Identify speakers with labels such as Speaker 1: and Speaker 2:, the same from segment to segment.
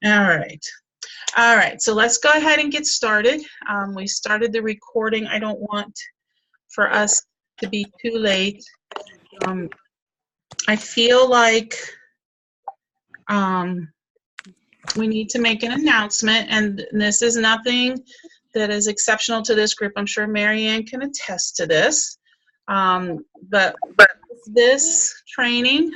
Speaker 1: All right. All right, so let's go ahead and get started. We started the recording. I don't want for us to be too late. I feel like we need to make an announcement, and this is nothing that is exceptional to this group. I'm sure Marianne can attest to this. But this training,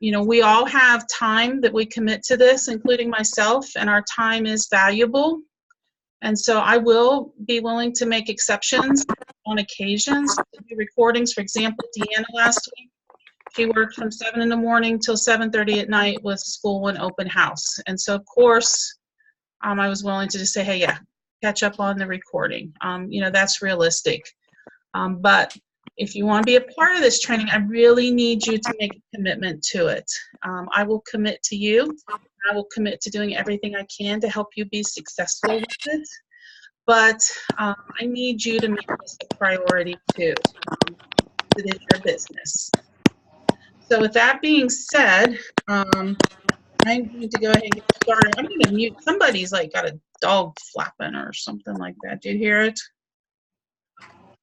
Speaker 1: you know, we all have time that we commit to this, including myself, and our time is valuable. And so I will be willing to make exceptions on occasions to do recordings. For example, Deanna last week, she worked from 7 in the morning till 7:30 at night with school and open house. And so, of course, I was willing to just say, hey, yeah, catch up on the recording. You know, that's realistic. But if you want to be a part of this training, I really need you to make a commitment to it. I will commit to you. I will commit to doing everything I can to help you be successful with it. But I need you to make this a priority too. It is your business. So with that being said, I'm going to go ahead and get started. I'm going to mute. Somebody's like got a dog flapping or something like that. Do you hear it?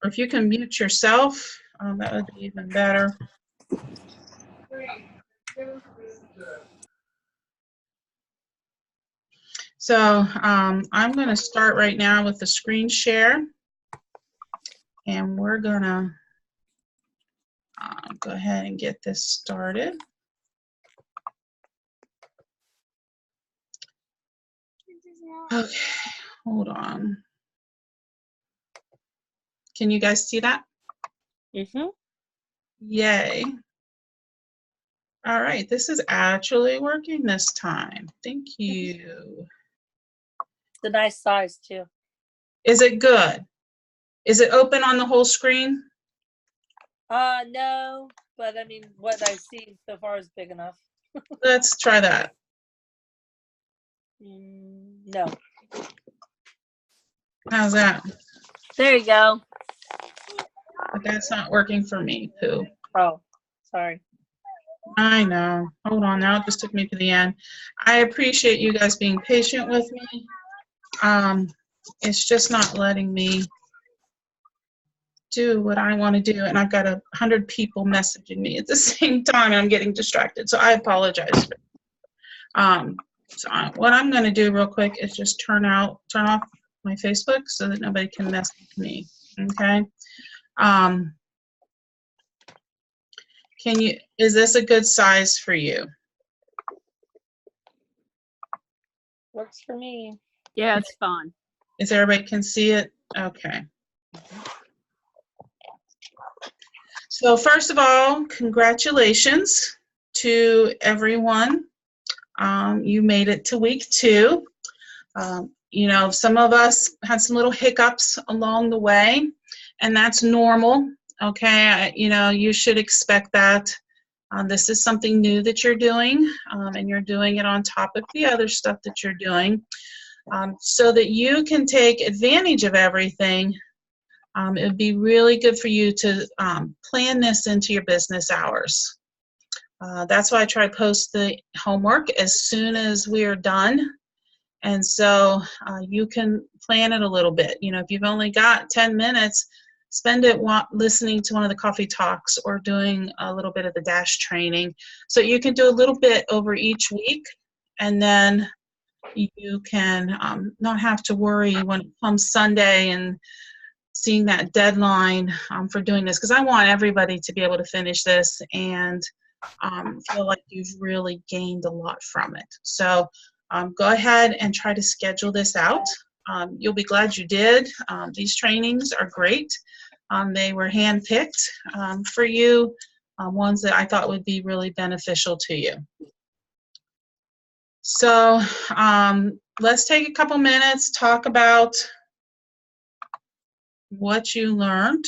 Speaker 1: Or if you can mute yourself, that would be even better. So I'm going to start right now with the screen share. And we're going to go ahead and get this started. Okay, hold on. Can you guys see that?
Speaker 2: Mm-hmm.
Speaker 1: Yay. All right, this is actually working this time. Thank you.
Speaker 2: It's a nice size too.
Speaker 1: Is it good? Is it open on the whole screen?
Speaker 2: No, but I mean, what I've seen so far is big enough.
Speaker 1: Let's try that.
Speaker 2: No.
Speaker 1: How's that?
Speaker 2: There you go.
Speaker 1: But that's not working for me, Pooh.
Speaker 2: Oh, sorry.
Speaker 1: I know. Hold on, now it just took me to the end. I appreciate you guys being patient with me. It's just not letting me do what I want to do, and I've got 100 people messaging me at the same time, and I'm getting distracted, so I apologize. So what I'm going to do real quick is just turn off my Facebook so that nobody can mess with me, okay? Is this a good size for you?
Speaker 2: Works for me.
Speaker 3: Yeah, it's fine.
Speaker 1: Is everybody can see it? Okay. So first of all, congratulations to everyone. You made it to week 2. You know, some of us had some little hiccups along the way, and that's normal, okay? You know, you should expect that. This is something new that you're doing, and you're doing it on top of the other stuff that you're doing. So that you can take advantage of everything, it would be really good for you to plan this into your business hours. That's why I try to post the homework as soon as we are done. And so you can plan it a little bit. You know, if you've only got 10 minutes, spend it listening to one of the coffee talks or doing a little bit of the dash training. So you can do a little bit over each week, and then you can not have to worry when it comes Sunday and seeing that deadline for doing this, because I want everybody to be able to finish this and feel like you've really gained a lot from it. So go ahead and try to schedule this out. You'll be glad you did. These trainings are great. They were handpicked for you, ones that I thought would be really beneficial to you. So let's take a couple minutes, talk about what you learned.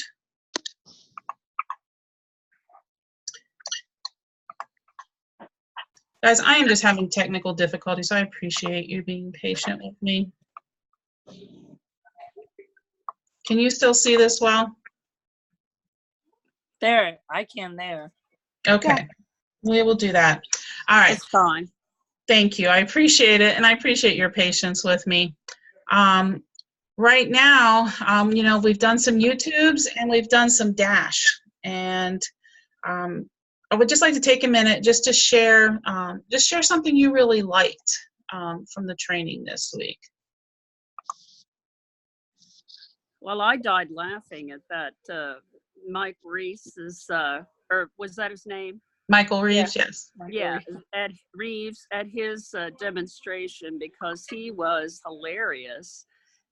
Speaker 1: Guys, I am just having technical difficulties. I appreciate you being patient with me. Can you still see this well?
Speaker 2: There, I can there.
Speaker 1: Okay, we will do that. All right.
Speaker 3: It's fine.
Speaker 1: Thank you. I appreciate it, and I appreciate your patience with me. Right now, we've done some YouTubes and we've done some Dash, and I would just like to take a minute just to share something you really liked from the training this week.
Speaker 3: Well, I died laughing at that Mike Reese's, or was that his name?
Speaker 1: Michael Reeves, yes.
Speaker 3: Yeah, at Reeves at his demonstration, because he was hilarious,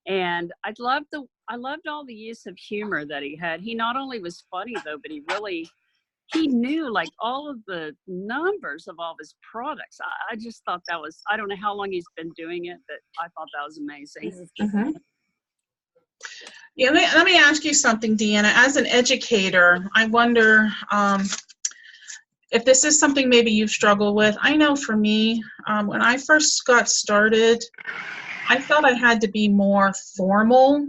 Speaker 3: and I loved all the use of humor that he had. He not only was funny though, but he knew like all of the numbers of all of his products. I just thought that was, I don't know how long he's been doing it, but I thought that was amazing.
Speaker 1: Mm-hmm. Yeah, let me ask you something, Deanna. As an educator, I wonder if this is something maybe you've struggled with. I know for me, when I first got started, I felt I had to be more formal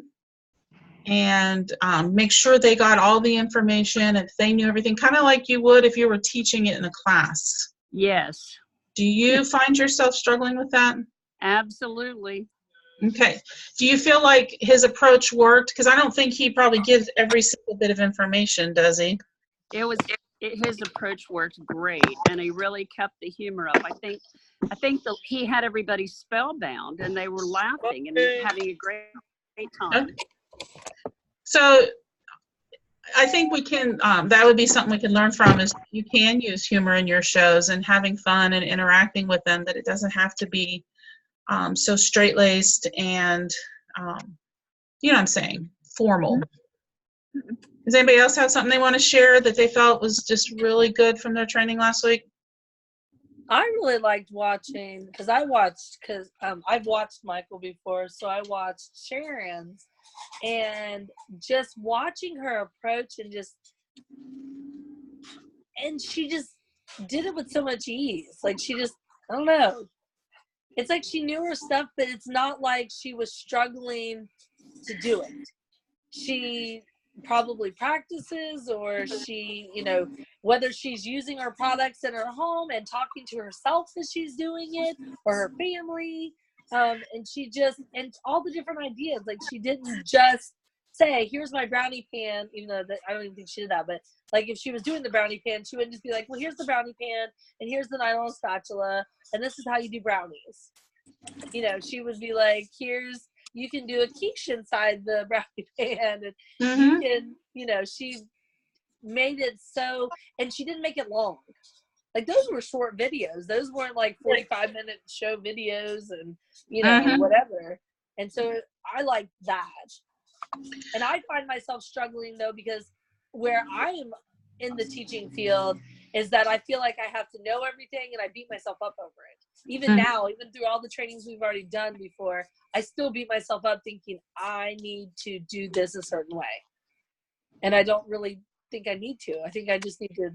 Speaker 1: and make sure they got all the information, if they knew everything, kind of like you would if you were teaching it in a class.
Speaker 3: Yes.
Speaker 1: Do you find yourself struggling with that?
Speaker 3: Absolutely.
Speaker 1: Okay. Do you feel like his approach worked? Because I don't think he probably gives every single bit of information, does he?
Speaker 3: His approach worked great, and he really kept the humor up. I think that he had everybody spellbound, and they were laughing and having a great time.
Speaker 1: Okay. So I think we can, that would be something we can learn from, is you can use humor in your shows and having fun and interacting with them, that it doesn't have to be so straight-laced and, you know what I'm saying, formal. Does anybody else have something they want to share that they felt was just really good from their training last week?
Speaker 4: I really liked watching, because I've watched Michael before, so I watched Sharon's, and just watching her approach and she just did it with so much ease. Like I don't know. It's like she knew her stuff, but it's not like she was struggling to do it. She probably practices, or she, whether she's using her products in her home and talking to herself as she's doing it, or her family, and all the different ideas. Like, she didn't just say, here's my brownie pan, even though I don't even think she did that, but like, if she was doing the brownie pan, she wouldn't just be like, well, here's the brownie pan and here's the nylon spatula and this is how you do brownies. She would be like, you can do a quiche inside the brownie pan, and you can, she made it so, and she didn't make it long. Like, those were short videos. Those weren't like 45-minute show videos and, whatever. And so I like that. And I find myself struggling, though, because where I am in the teaching field is that I feel like I have to know everything, and I beat myself up over it. Even now, even through all the trainings we've already done before, I still beat myself up thinking I need to do this a certain way. And I don't really think I need to. I think I just need to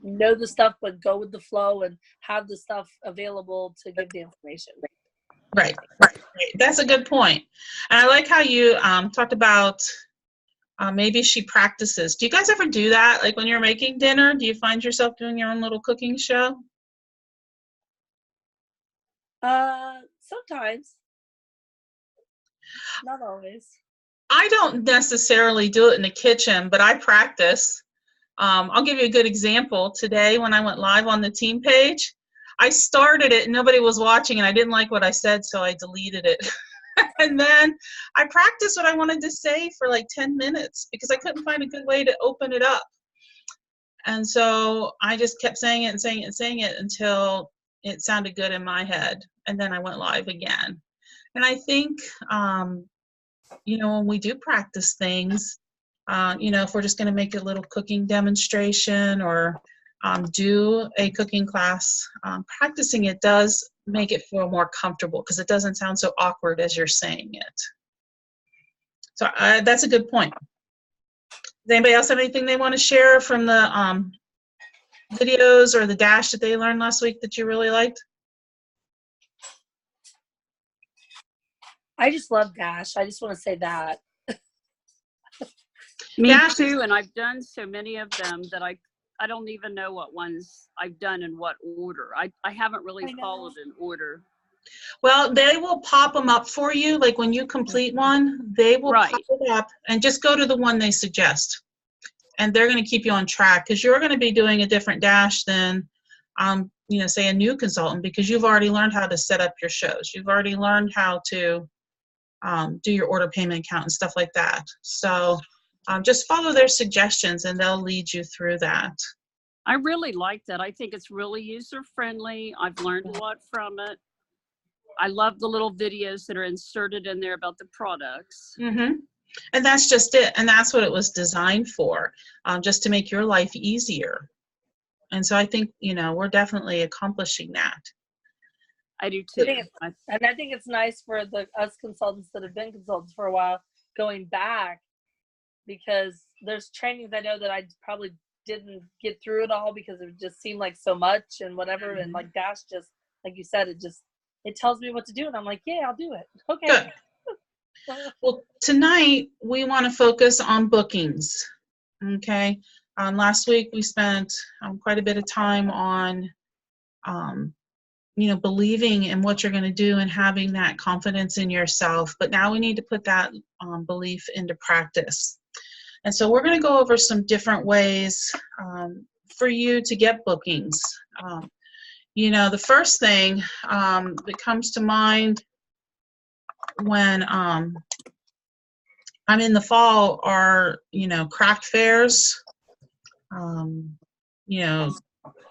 Speaker 4: know the stuff, but go with the flow and have the stuff available to give the information.
Speaker 1: Right. That's a good point. And I like how you talked about maybe she practices. Do you guys ever do that? Like, when you're making dinner, do you find yourself doing your own little cooking show?
Speaker 4: Sometimes. Not always.
Speaker 1: I don't necessarily do it in the kitchen, but I practice. I'll give you a good example. Today, when I went live on the team page, I started it and nobody was watching, and I didn't like what I said, so I deleted it. And then I practiced what I wanted to say for like 10 minutes because I couldn't find a good way to open it up. And so I just kept saying it and saying it and saying it until it sounded good in my head. And then I went live again. And I think, when we do practice things, if we're just going to make a little cooking demonstration or do a cooking class, practicing it does make it feel more comfortable because it doesn't sound so awkward as you're saying it. So that's a good point. Does anybody else have anything they want to share from the videos or the Dash that they learned last week that you really liked?
Speaker 4: I just love Dash. I just want to say that.
Speaker 3: Me too, and I've done so many of them that I I don't even know what ones I've done in what order. I haven't really
Speaker 4: I know.
Speaker 3: followed an order.
Speaker 1: Well, they will pop them up for you. Like when you complete one, they will
Speaker 3: Right.
Speaker 1: pop it up and just go to the one they suggest. And they're going to keep you on track because you're going to be doing a different dash than, say a new consultant, because you've already learned how to set up your shows. You've already learned how to do your order payment account and stuff like that. So just follow their suggestions and they'll lead you through that.
Speaker 3: I really like that. I think it's really user friendly. I've learned a lot from it. I love the little videos that are inserted in there about the products.
Speaker 1: Mm-hmm. And that's just it. And that's what it was designed for, just to make your life easier. And so I think, we're definitely accomplishing that.
Speaker 3: I do too.
Speaker 4: And I think it's nice for us consultants that have been consultants for a while going back, because there's trainings I know that I probably didn't get through it all because it just seemed like so much and whatever. And like Dash, just like you said, it tells me what to do, and I'm like, yeah, I'll do it. Okay.
Speaker 1: Good. Well, tonight we want to focus on bookings. Okay. Last week we spent quite a bit of time on, believing in what you're going to do and having that confidence in yourself. But now we need to put that belief into practice. And so we're going to go over some different ways for you to get bookings. The first thing that comes to mind when I'm in the fall are, craft fairs,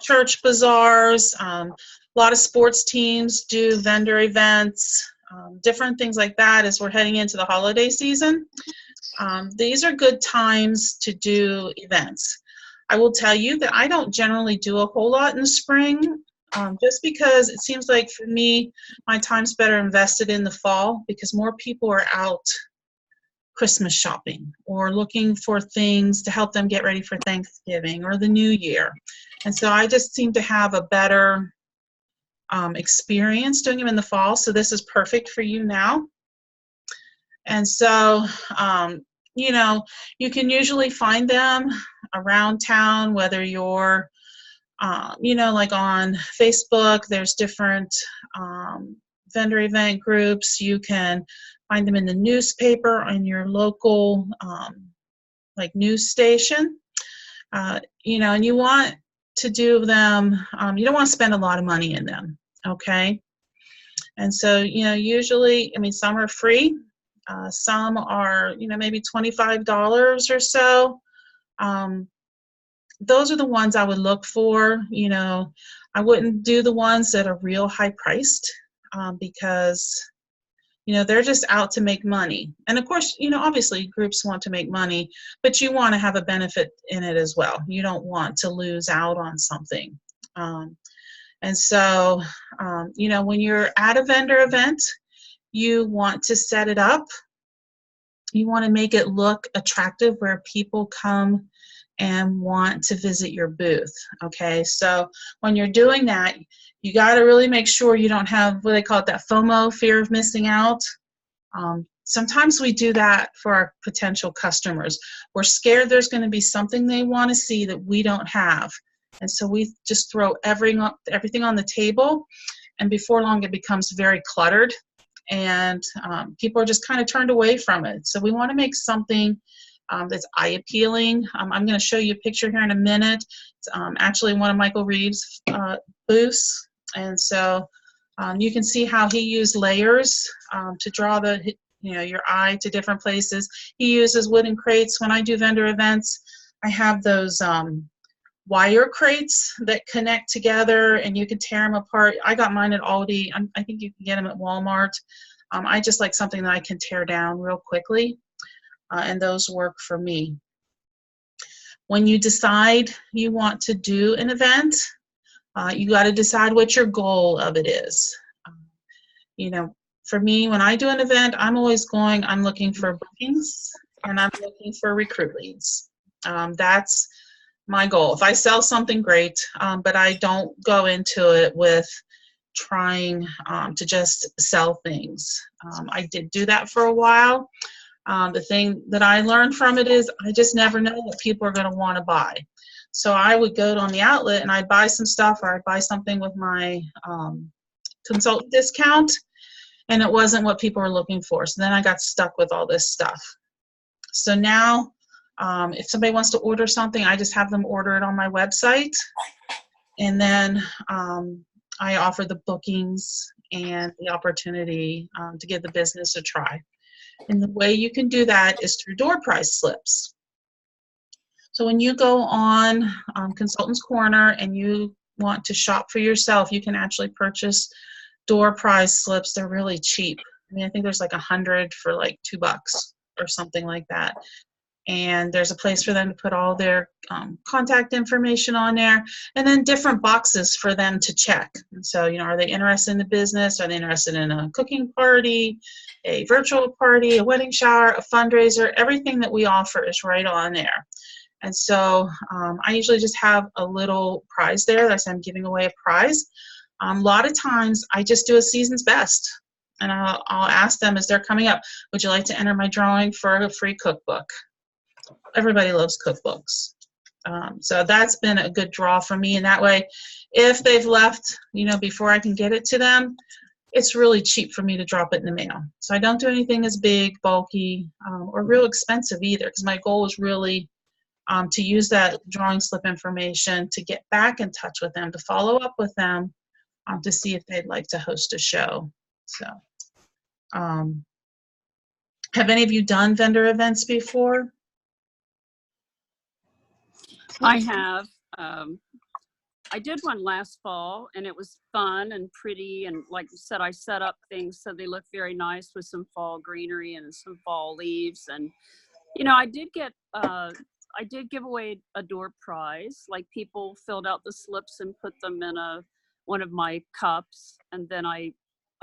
Speaker 1: church bazaars. A lot of sports teams do vendor events, different things like that as we're heading into the holiday season. These are good times to do events. I will tell you that I don't generally do a whole lot in the spring, just because it seems like for me, my time's better invested in the fall because more people are out Christmas shopping or looking for things to help them get ready for Thanksgiving or the New Year. And so I just seem to have a better experience doing them in the fall. So this is perfect for you now. And so, you can usually find them around town, whether you're, like on Facebook, there's different vendor event groups. You can find them in the newspaper on your local, news station. And you want to do them, you don't want to spend a lot of money in them, okay? And so, usually, some are free. Some are, maybe $25 or so. Those are the ones I would look for. I wouldn't do the ones that are real high priced because, they're just out to make money. And of course, obviously groups want to make money, but you want to have a benefit in it as well. You don't want to lose out on something. And so, when you're at a vendor event, you want to set it up. You want to make it look attractive where people come and want to visit your booth. Okay, so when you're doing that, you got to really make sure you don't have what they call it, that FOMO, fear of missing out. Sometimes we do that for our potential customers. We're scared there's going to be something they want to see that we don't have. And so we just throw everything on the table, and before long it becomes very cluttered, and people are just kind of turned away from it. So we want to make something that's eye-appealing. I'm going to show you a picture here in a minute. It's actually one of Michael Reeves' booths, and so you can see how he used layers to draw your eye to different places. He uses wooden crates. When I do vendor events, I have those wire crates that connect together, and you can tear them apart. I got mine at Aldi. I think you can get them at Walmart. I just like something that I can tear down real quickly, and those work for me. When you decide you want to do an event, you got to decide what your goal of it is. For me, when I do an event, I'm looking for bookings, and I'm looking for recruit leads. That's my goal. If I sell something, great, but I don't go into it with trying to just sell things. I did do that for a while. The thing that I learned from it is I just never know what people are going to want to buy. So I would go on the outlet and I'd buy some stuff, or I'd buy something with my consultant discount, and it wasn't what people were looking for. So then I got stuck with all this stuff. So now if somebody wants to order something, I just have them order it on my website. And then I offer the bookings and the opportunity to give the business a try. And the way you can do that is through door prize slips. So when you go on Consultants Corner and you want to shop for yourself, you can actually purchase door prize slips. They're really cheap. I mean, I think there's like 100 for like $2 or something like that. And there's a place for them to put all their contact information on there, and then different boxes for them to check. And so, you know, are they interested in the business? Are they interested in a cooking party, a virtual party, a wedding shower, a fundraiser? Everything that we offer is right on there. And so I usually just have a little prize there. That's I'm giving away a prize. A lot of times I just do a season's best. And I'll ask them as they're coming up, would you like to enter my drawing for a free cookbook? Everybody loves cookbooks. So that's been a good draw for me. And that way, if they've left, you know, before I can get it to them, it's really cheap for me to drop it in the mail. So I don't do anything as big, bulky, or real expensive either, because my goal is really to use that drawing slip information to get back in touch with them, to follow up with them, to see if they'd like to host a show. So have any of you done vendor events before?
Speaker 3: I have. I did one last fall, and it was fun and pretty. And like you said, I set up things so they look very nice with some fall greenery and some fall leaves. And you know, I did give away a door prize. Like, people filled out the slips and put them in one of my cups, and then I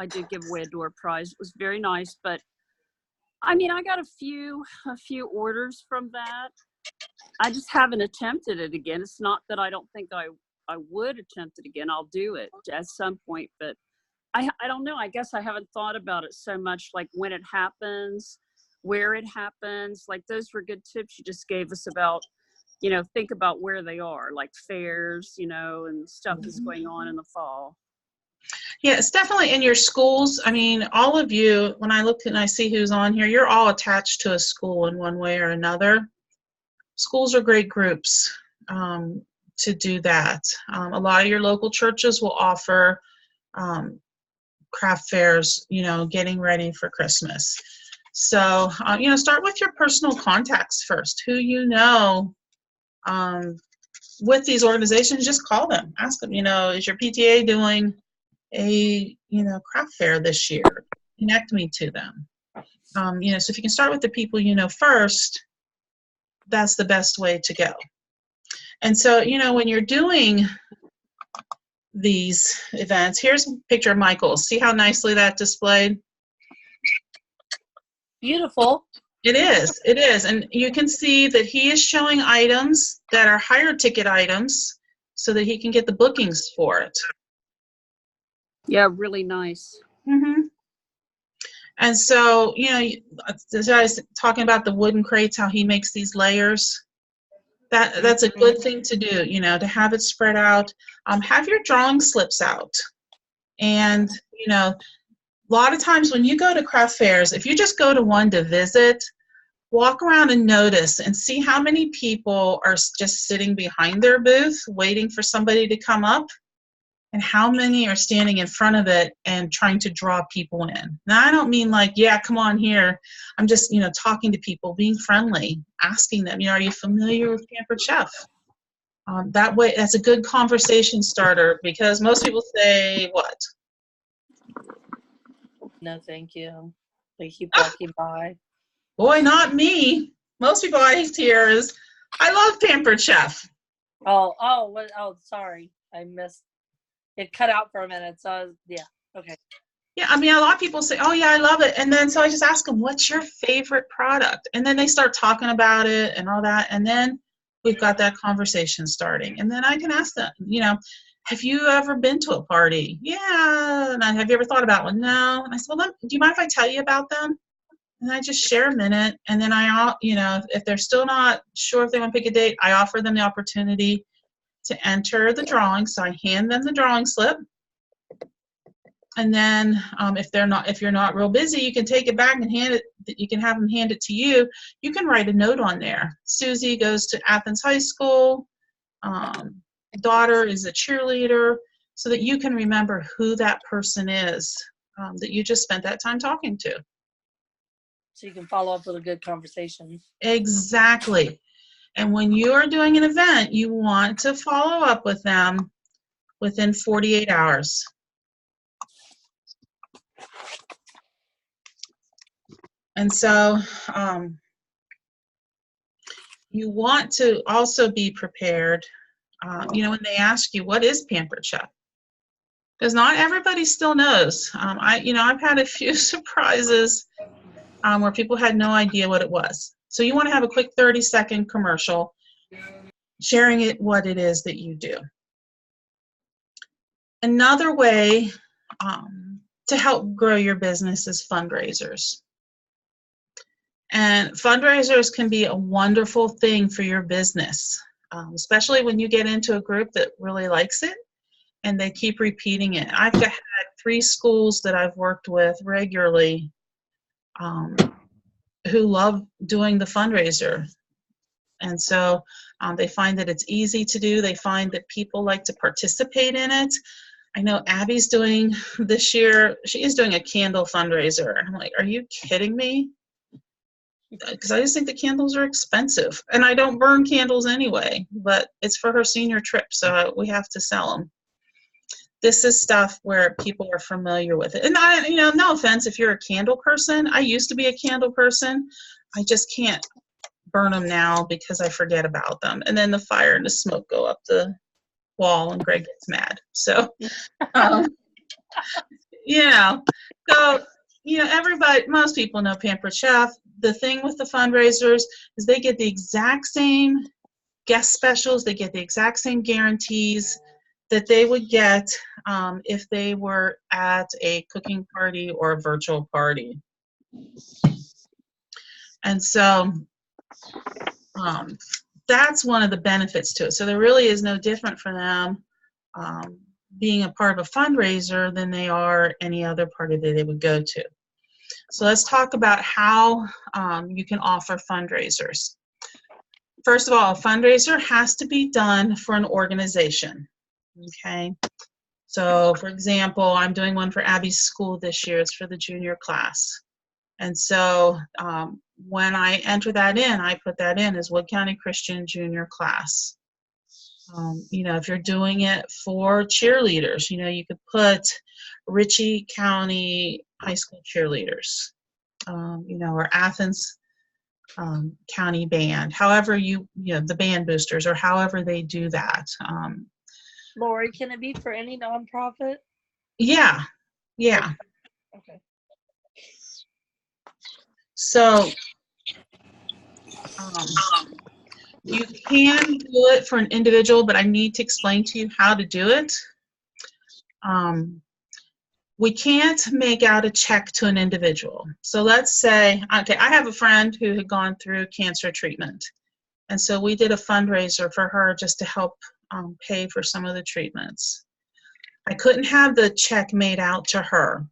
Speaker 3: did give away a door prize. It was very nice, but I mean, I got a few orders from that. I just haven't attempted it again. It's not that I don't think I would attempt it again. I'll do it at some point, but I don't know. I guess I haven't thought about it so much, like when it happens, where it happens. Like, those were good tips you just gave us about, you know, think about where they are, like fairs, you know, and stuff that's going on in the fall.
Speaker 1: Yeah, it's definitely in your schools. I mean, all of you, when I look and I see who's on here, you're all attached to a school in one way or another. Schools are great groups to do that. A lot of your local churches will offer craft fairs, you know, getting ready for Christmas. So, you know, start with your personal contacts first. Who you know with these organizations, just call them. Ask them, you know, is your PTA doing a, you know, craft fair this year? Connect me to them. You know, so if you can start with the people you know first, that's the best way to go. And so, you know, when you're doing these events, here's a picture of Michael's. See how nicely that displayed?
Speaker 4: Beautiful.
Speaker 1: It is. And you can see that he is showing items that are higher ticket items so that he can get the bookings for it.
Speaker 3: Yeah, really nice.
Speaker 1: Mm-hmm. And so, you know, as I was talking about the wooden crates, how he makes these layers, that's a good thing to do, you know, to have it spread out. Have your drawing slips out. And, you know, a lot of times when you go to craft fairs, if you just go to one to visit, walk around and notice and see how many people are just sitting behind their booth waiting for somebody to come up, and how many are standing in front of it and trying to draw people in. Now, I don't mean like, yeah, come on here. I'm just, you know, talking to people, being friendly, asking them, you know, are you familiar with Pampered Chef? That way, that's a good conversation starter, because most people say, what?
Speaker 4: No, thank you. They keep walking by.
Speaker 1: Boy, not me. Most people I hear is, I love Pampered Chef.
Speaker 4: Oh, sorry. I missed. It cut out for a minute, so yeah, okay.
Speaker 1: Yeah, I mean, a lot of people say, oh, yeah, I love it. And then so I just ask them, what's your favorite product? And then they start talking about it and all that. And then we've got that conversation starting. And then I can ask them, you know, have you ever been to a party? Yeah. And have you ever thought about one? No. And I said, well, do you mind if I tell you about them? and I just share a minute. And then if they're still not sure if they want to pick a date, I offer them the opportunity to enter the drawing. So I hand them the drawing slip. And then if you're not real busy, you can take it back and you can have them hand it to you. You can write a note on there. Susie goes to Athens High School. Daughter is a cheerleader, so that you can remember who that person is that you just spent that time talking to.
Speaker 4: So you can follow up with a good conversation.
Speaker 1: Exactly. And when you're doing an event, you want to follow up with them within 48 hours. And so you want to also be prepared, when they ask you, what is Pampered Chef? Because not everybody still knows. I've had a few surprises where people had no idea what it was. So you want to have a quick 30-second commercial sharing what it is that you do. Another way to help grow your business is fundraisers. And fundraisers can be a wonderful thing for your business, especially when you get into a group that really likes it and they keep repeating it. I've had 3 schools that I've worked with regularly who love doing the fundraiser. And so they find that it's easy to do. They find that people like to participate in it. I know Abby's doing this year, she is doing a candle fundraiser. I'm like, are you kidding me? Because I just think the candles are expensive. And I don't burn candles anyway, but it's for her senior trip, so we have to sell them. This is stuff where people are familiar with it. And no offense if you're a candle person. I used to be a candle person. I just can't burn them now because I forget about them. And then the fire and the smoke go up the wall and Greg gets mad. So, everybody, most people know Pampered Chef. The thing with the fundraisers is they get the exact same guest specials. They get the exact same guarantees that they would get if they were at a cooking party or a virtual party. And so that's one of the benefits to it. So there really is no different for them being a part of a fundraiser than they are any other party that they would go to. So let's talk about how you can offer fundraisers. First of all, a fundraiser has to be done for an organization. Okay. So for example, I'm doing one for Abby's school this year. It's for the junior class. And so when I enter that in, I put that in as Wood County Christian junior class. If you're doing it for cheerleaders, you could put Ritchie County High School cheerleaders, or Athens County band, however the band boosters, or however they do that.
Speaker 4: Lori, can it be for any nonprofit?
Speaker 1: Yeah.
Speaker 4: Okay.
Speaker 1: So you can do it for an individual, but I need to explain to you how to do it. We can't make out a check to an individual. So let's say, okay, I have a friend who had gone through cancer treatment. And so we did a fundraiser for her just to help pay for some of the treatments. I couldn't have the check made out to her.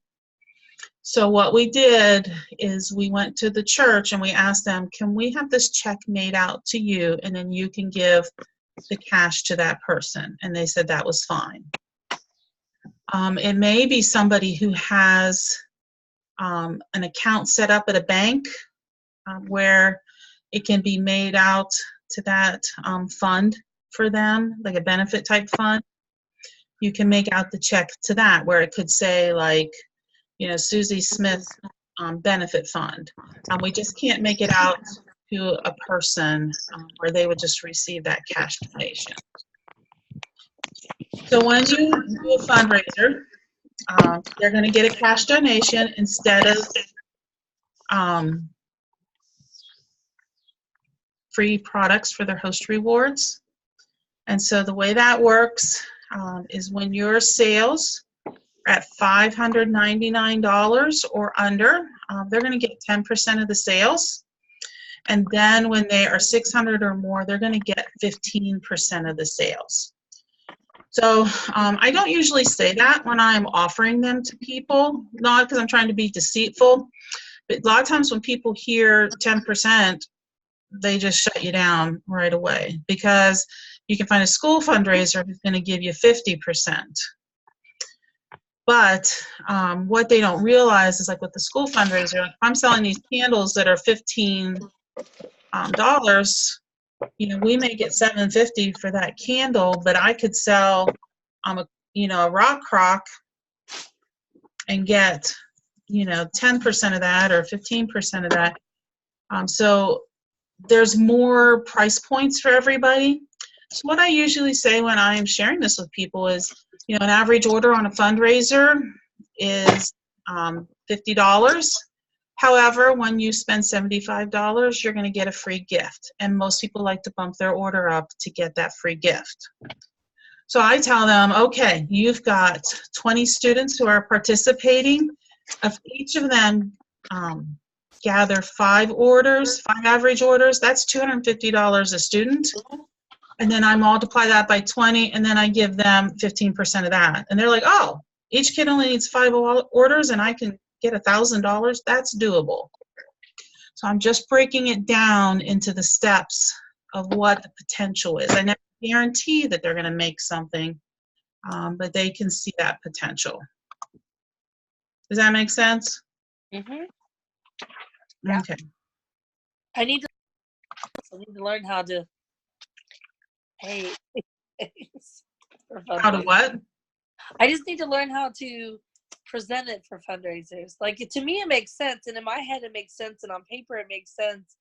Speaker 1: So what we did is we went to the church and we asked them, can we have this check made out to you and then you can give the cash to that person? And they said that was fine. It may be somebody who has an account set up at a bank where it can be made out to that fund for them, like a benefit type fund. You can make out the check to that where it could say like, Susie Smith benefit fund. We just can't make it out to a person where they would just receive that cash donation. So when you do a fundraiser, they're going to get a cash donation instead of free products for their host rewards. And so the way that works is when your sales are at $599 or under, they're going to get 10% of the sales. And then when they are 600 or more, they're going to get 15% of the sales. So I don't usually say that when I'm offering them to people, not because I'm trying to be deceitful, but a lot of times when people hear 10%, they just shut you down right away, because you can find a school fundraiser who's going to give you 50%. But what they don't realize is, like with the school fundraiser, if I'm selling these candles that are $15, you know, we may get $7.50 for that candle, but I could sell a rock crock and get 10% of that or 15% of that. So there's more price points for everybody. So what I usually say when I am sharing this with people is, an average order on a fundraiser is $50. However, when you spend $75, you're going to get a free gift. And most people like to bump their order up to get that free gift. So I tell them, okay, you've got 20 students who are participating. If each of them gather 5 average orders, that's $250 a student. And then I multiply that by 20, and then I give them 15% of that. And they're like, oh, each kid only needs 5 orders and I can get $1,000. That's doable. So I'm just breaking it down into the steps of what the potential is. I never guarantee that they're going to make something, but they can see that potential. Does that make sense?
Speaker 4: Mm-hmm. Yeah.
Speaker 1: Okay.
Speaker 4: I need to learn how to pay.
Speaker 1: How to what?
Speaker 4: I just need to learn how to present it for fundraisers. Like, to me, it makes sense, and in my head, it makes sense, and on paper, it makes sense.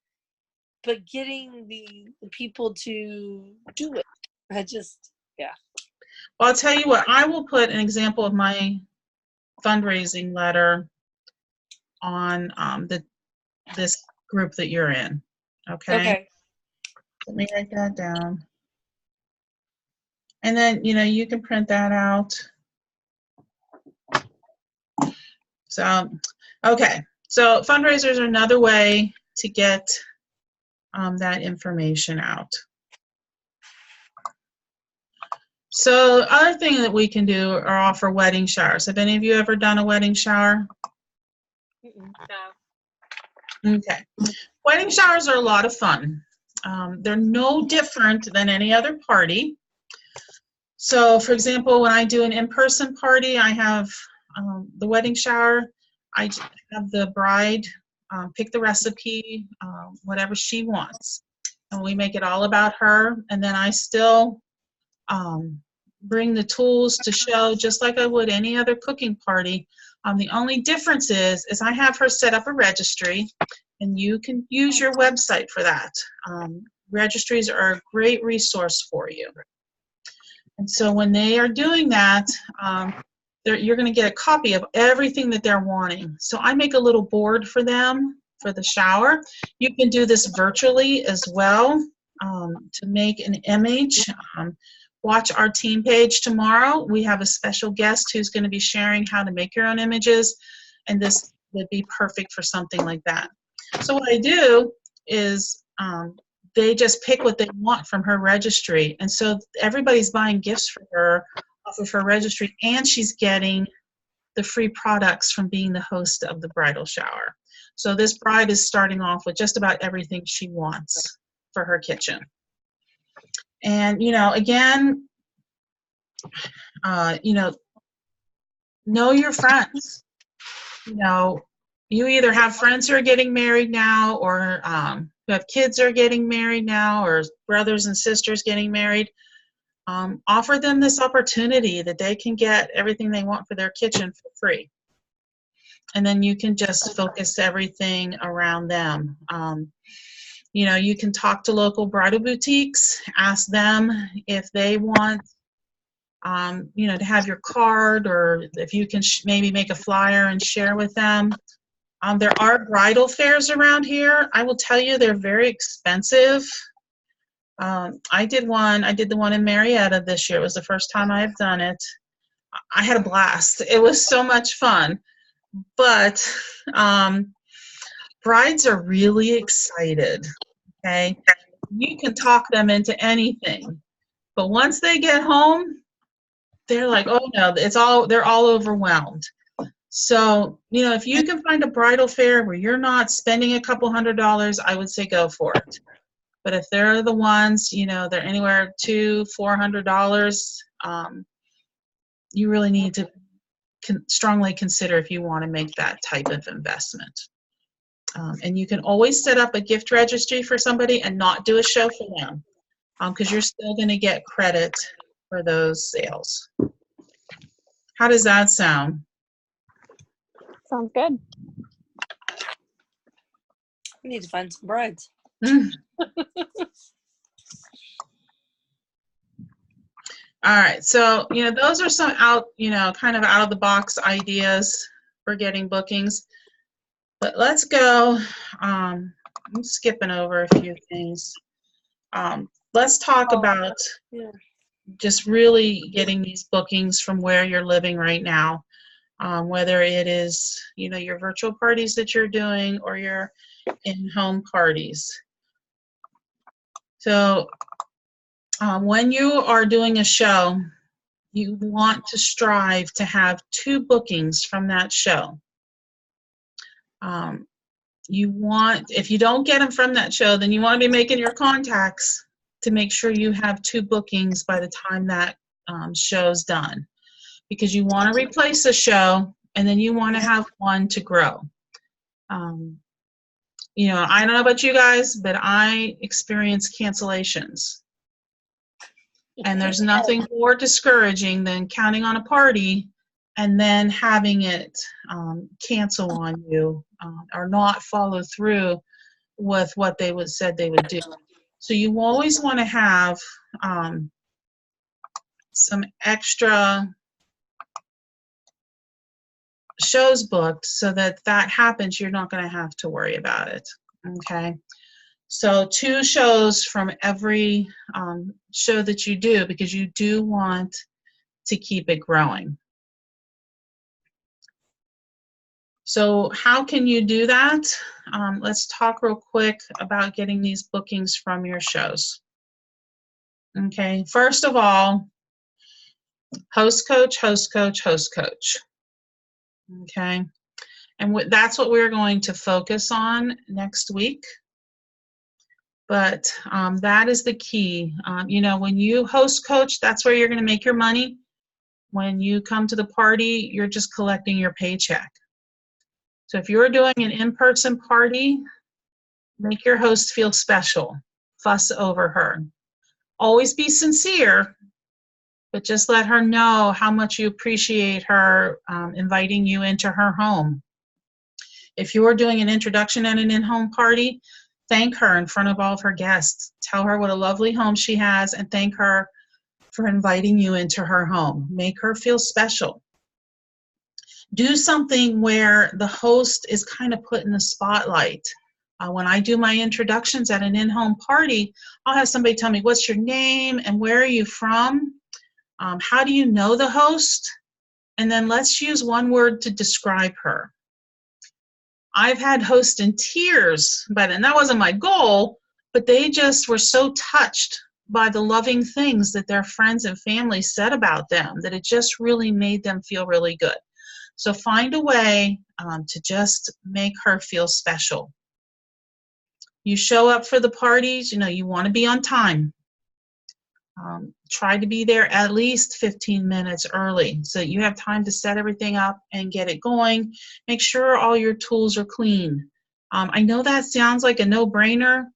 Speaker 4: But getting the people to do it, yeah.
Speaker 1: Well, I'll tell you what. I will put an example of my fundraising letter on this group that you're in. Okay. Let me write that down. And then, you can print that out. So, okay. So fundraisers are another way to get that information out. So other thing that we can do are offer wedding showers. Have any of you ever done a wedding shower?
Speaker 2: No.
Speaker 1: Okay. Wedding showers are a lot of fun. They're no different than any other party. So, for example, when I do an in-person party, I have the wedding shower. I have the bride pick the recipe, whatever she wants. And we make it all about her. And then I still bring the tools to show, just like I would any other cooking party. The only difference is I have her set up a registry, and you can use your website for that. Registries are a great resource for you. And so when they are doing that, you're going to get a copy of everything that they're wanting. So I make a little board for them for the shower. You can do this virtually as well to make an image. Watch our team page tomorrow. We have a special guest who's going to be sharing how to make your own images, and this would be perfect for something like that. So what I do is they just pick what they want from her registry, and so everybody's buying gifts for her off of her registry, and she's getting the free products from being the host of the bridal shower. So this bride is starting off with just about everything she wants for her kitchen. And, again, know your friends. You either have friends who are getting married now, or who have kids who are getting married now, or brothers and sisters getting married. Offer them this opportunity that they can get everything they want for their kitchen for free. And then you can just focus everything around them. You can talk to local bridal boutiques, ask them if they want, to have your card, or if you can maybe make a flyer and share with them. There are bridal fairs around here. I will tell you, they're very expensive. I did the one in Marietta this year. It was the first time I've done it. I had a blast. It was so much fun. But brides are really excited, okay? You can talk them into anything, but once they get home, they're like, oh no, they're all overwhelmed. So, if you can find a bridal fair where you're not spending a couple $100s, I would say go for it. But if they're the ones, they're anywhere $200-400, you really need to strongly consider if you want to make that type of investment. And you can always set up a gift registry for somebody and not do a show for them, because you're still going to get credit for those sales. How does that sound?
Speaker 2: Sounds good.
Speaker 4: We need to find some brides.
Speaker 1: All right, so those are some kind of out of the box ideas for getting bookings. But let's go. I'm skipping over a few things. Let's talk about just really getting these bookings from where you're living right now, whether it is your virtual parties that you're doing or your in-home parties. So when you are doing a show, you want to strive to have 2 bookings from that show. If you don't get them from that show, then you want to be making your contacts to make sure you have 2 bookings by the time that show's done, because you want to replace a show and then you want to have one to grow. I don't know about you guys, but I experience cancellations. And there's nothing more discouraging than counting on a party and then having it cancel on you or not follow through with what they said they would do. So you always want to have some extra shows booked so that happens, you're not going to have to worry about it. Okay. So 2 shows from every show that you do, because you do want to keep it growing. So how can you do that? Let's talk real quick about getting these bookings from your shows. Okay, first of all, host coach, host coach, host coach. Okay, and that's what we're going to focus on next week. But that is the key. When you host coach, that's where you're going to make your money. When you come to the party, you're just collecting your paycheck. So if you're doing an in-person party, make your host feel special. Fuss over her. Always be sincere, but just let her know how much you appreciate her inviting you into her home. If you're doing an introduction at an in-home party, thank her in front of all of her guests. Tell her what a lovely home she has and thank her for inviting you into her home. Make her feel special. Do something where the host is kind of put in the spotlight. When I do my introductions at an in-home party, I'll have somebody tell me, what's your name and where are you from? How do you know the host? And then let's use one word to describe her. I've had hosts in tears by then. That wasn't my goal, but they just were so touched by the loving things that their friends and family said about them that it just really made them feel really good. So find a way to just make her feel special. You show up for the parties, you want to be on time. Try to be there at least 15 minutes early so that you have time to set everything up and get it going. Make sure all your tools are clean. I know that sounds like a no-brainer,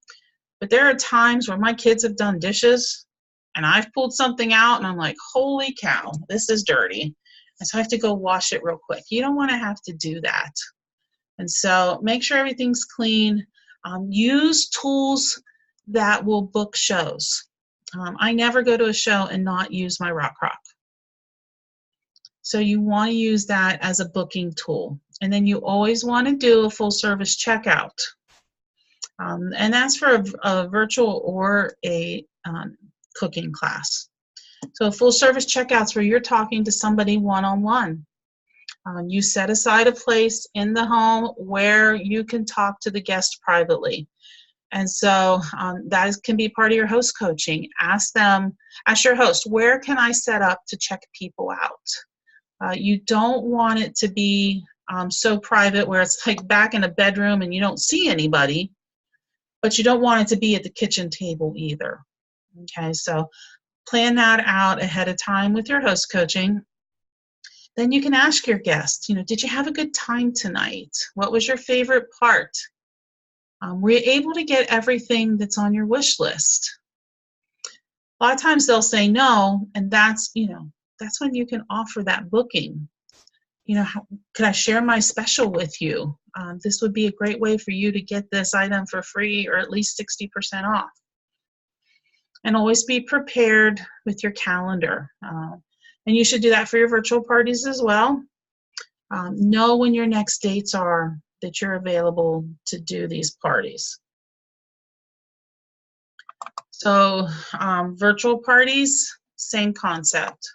Speaker 1: but there are times where my kids have done dishes and I've pulled something out and I'm like, holy cow, this is dirty. And so I have to go wash it real quick. You don't want to have to do that. And so make sure everything's clean. Use tools that will book shows. I never go to a show and not use my Rock Rock. So you want to use that as a booking tool. And then you always want to do a full service checkout. And that's for a virtual or a cooking class. So full service checkouts where you're talking to somebody one-on-one. You set aside a place in the home where you can talk to the guest privately. And so can be part of your host coaching. Ask your host, where can I set up to check people out? You don't want it to be so private where it's like back in a bedroom and you don't see anybody, but you don't want it to be at the kitchen table either. Okay, so plan that out ahead of time with your host coaching. Then you can ask your guests, did you have a good time tonight? What was your favorite part? Were you able to get everything that's on your wish list? A lot of times they'll say no, and that's when you can offer that booking. Could I share my special with you? This would be a great way for you to get this item for free or at least 60% off. And always be prepared with your calendar. And you should do that for your virtual parties as well. Know when your next dates are that you're available to do these parties. So virtual parties, same concept.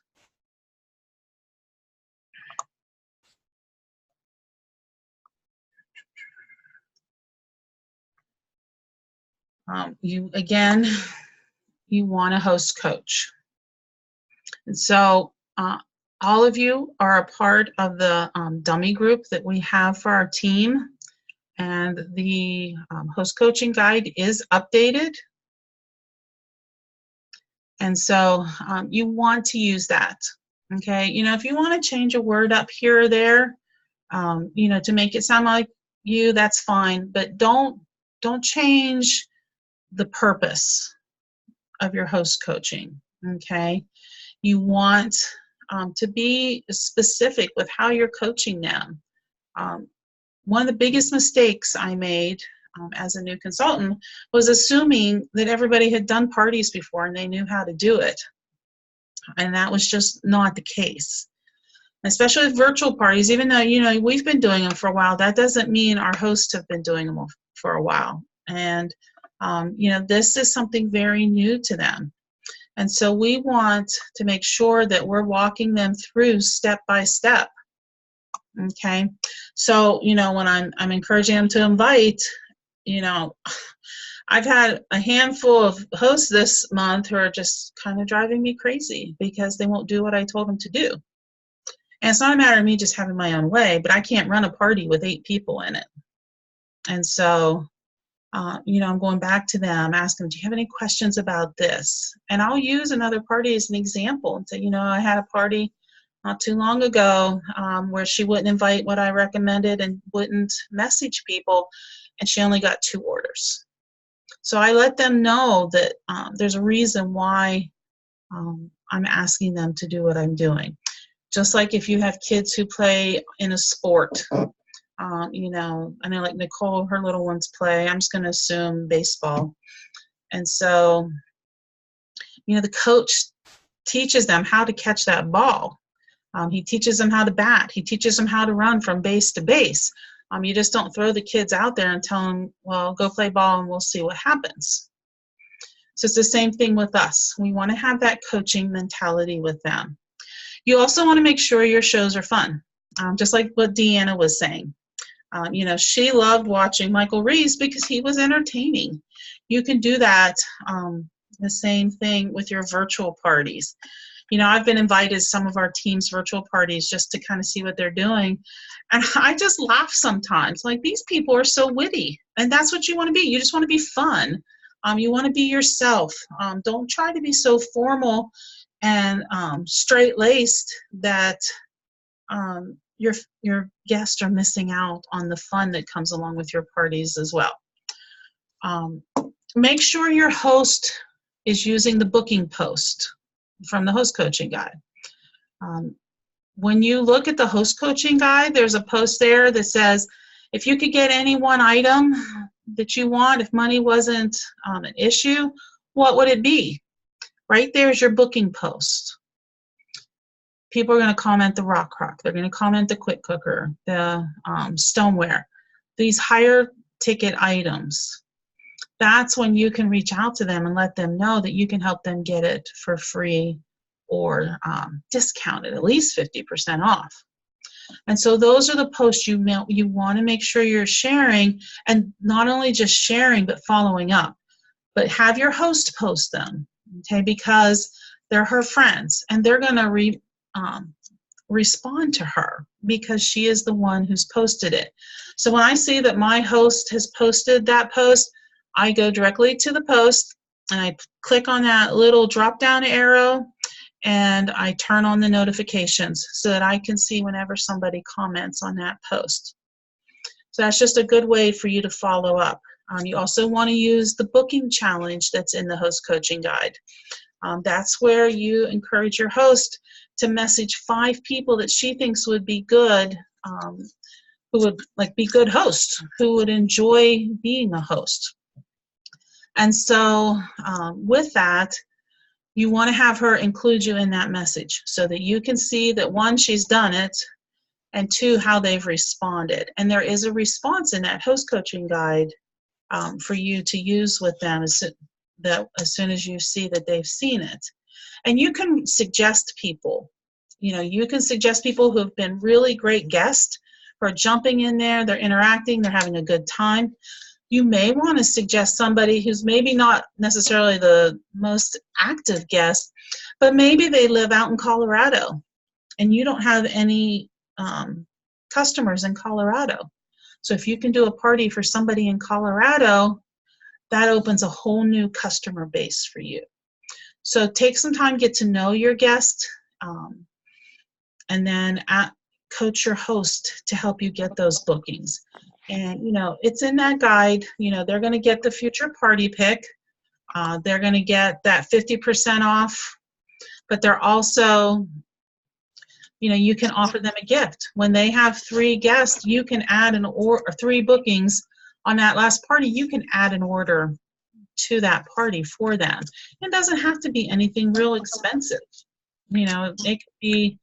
Speaker 1: You want a host coach. And so all of you are a part of the dummy group that we have for our team. And the host coaching guide is updated. And so you want to use that. Okay, if you want to change a word up here or there, to make it sound like you, that's fine. But don't change the purpose of your host coaching. Okay, you want to be specific with how you're coaching them. One of the biggest mistakes I made as a new consultant was assuming that everybody had done parties before and they knew how to do it. And that was just not the case. Especially with virtual parties, even though, we've been doing them for a while, that doesn't mean our hosts have been doing them for a while. And, this is something very new to them. And so we want to make sure that we're walking them through step by step. Okay. So, when I'm encouraging them to invite, I've had a handful of hosts this month who are just kind of driving me crazy because they won't do what I told them to do. And it's not a matter of me just having my own way, but I can't run a party with 8 people in it. And so, I'm going back to them, asking them, do you have any questions about this? And I'll use another party as an example and say, I had a party not too long ago where she wouldn't invite what I recommended and wouldn't message people, and she only got 2 orders. So I let them know that there's a reason why I'm asking them to do what I'm doing. Just like if you have kids who play in a sport, I know like Nicole, her little ones play, I'm just going to assume baseball. And so, the coach teaches them how to catch that ball. He teaches them how to bat. He teaches them how to run from base to base. You just don't throw the kids out there and tell them, well, go play ball and we'll see what happens. So it's the same thing with us. We want to have that coaching mentality with them. You also want to make sure your shows are fun, just like what Deanna was saying. She loved watching Michael Reeves because he was entertaining. You can do that, the same thing with your virtual parties. I've been invited to some of our team's virtual parties just to kind of see what they're doing. And I just laugh sometimes. Like, these people are so witty. And that's what you want to be. You just want to be fun. You want to be yourself. Don't try to be so formal and straight-laced that your guests are missing out on the fun that comes along with your parties as well. Make sure your host is using the booking post from the host coaching guide. When you look at the host coaching guide, there's a post there that says, if you could get any one item that you want, if money wasn't an issue, what would it be? Right there is your booking post. People are going to comment the rock crock. They're going to comment the quick cooker, the stoneware, these higher ticket items. That's when you can reach out to them and let them know that you can help them get it for free or discounted, at least 50% off. And so those are the posts you want to make sure you're sharing, and not only just sharing, but following up. But have your host post them, okay, because they're her friends, and they're going to respond to her because she is the one who's posted it. So when I see that my host has posted that post, I go directly to the post and I click on that little drop down arrow and I turn on the notifications so that I can see whenever somebody comments on that post. So that's just a good way for you to follow up. You also want to use the booking challenge that's in the host coaching guide. That's where you encourage your host to message 5 people that she thinks would be good, who would be good hosts, who would enjoy being a host. And so with that, you want to have her include you in that message so that you can see that 1, she's done it, and 2, how they've responded. And there is a response in that host coaching guide for you to use with them as soon as you see that they've seen it. And you can suggest people. You can suggest people who have been really great guests, who are jumping in there, they're interacting, they're having a good time. You may want to suggest somebody who's maybe not necessarily the most active guest, but maybe they live out in Colorado and you don't have any customers in Colorado. So if you can do a party for somebody in Colorado, that opens a whole new customer base for you. So take some time, get to know your guest, and then coach your host to help you get those bookings. And, it's in that guide. They're going to get the future party pick. They're going to get that 50% off, but they're also, you can offer them a gift. When they have 3 guests, you can add or 3 bookings on that last party, you can add an order to that party for them. It doesn't have to be anything real expensive. It could be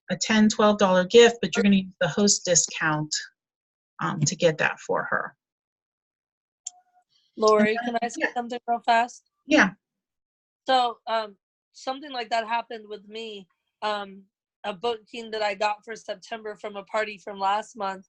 Speaker 1: a $10, $12 gift, but you're going to use the host discount to get that for her.
Speaker 4: Lori, can I say something real fast?
Speaker 1: Yeah.
Speaker 4: So something like that happened with me. A booking that I got for September from a party from last month.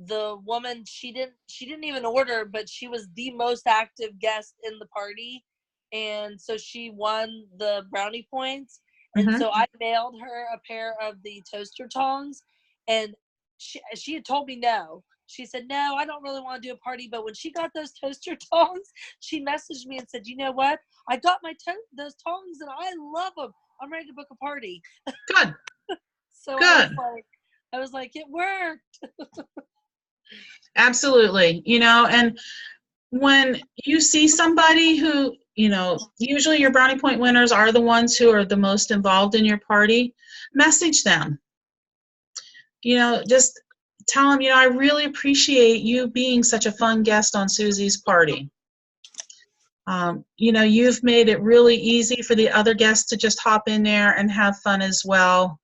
Speaker 4: The woman, she didn't even order, but she was the most active guest in the party, and so she won the brownie points. And so I mailed her a pair of the toaster tongs, and she had told me no. She said, no, I don't really want to do a party. But when she got those toaster tongs, she messaged me and said, you know what? I got those tongs and I love them. I'm ready to book a party.
Speaker 1: Good.
Speaker 4: So
Speaker 1: Good.
Speaker 4: I was like, it worked.
Speaker 1: Absolutely. And when you see somebody who, usually your brownie point winners are the ones who are the most involved in your party, message them. Just tell them, I really appreciate you being such a fun guest on Susie's party. You've made it really easy for the other guests to just hop in there and have fun as well.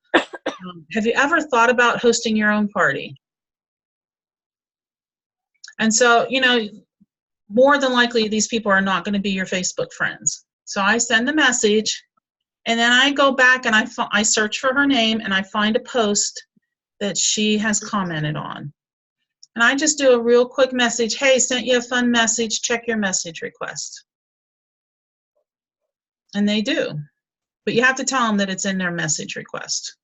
Speaker 1: Have you ever thought about hosting your own party? And so, more than likely, these people are not going to be your Facebook friends. So I send a message, and then I go back and I search for her name, and I find a post that she has commented on. And I just do a real quick message, hey, sent you a fun message, check your message request. And they do. But you have to tell them that it's in their message request.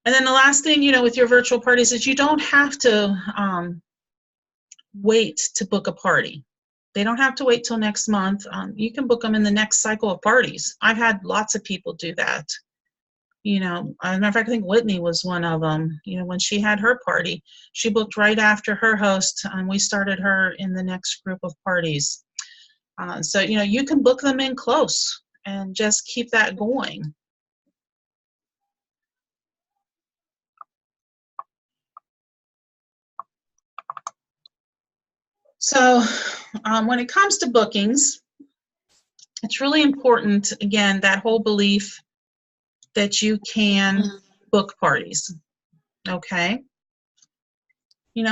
Speaker 1: And then the last thing, with your virtual parties is you don't have to wait to book a party. They don't have to wait till next month. You can book them in the next cycle of parties. I've had lots of people do that. As a matter of fact, I think Whitney was one of them. When she had her party, she booked right after her host, and we started her in the next group of parties. So, you can book them in close and just keep that going. So when it comes to bookings, it's really important, again, that whole belief that you can book parties, okay?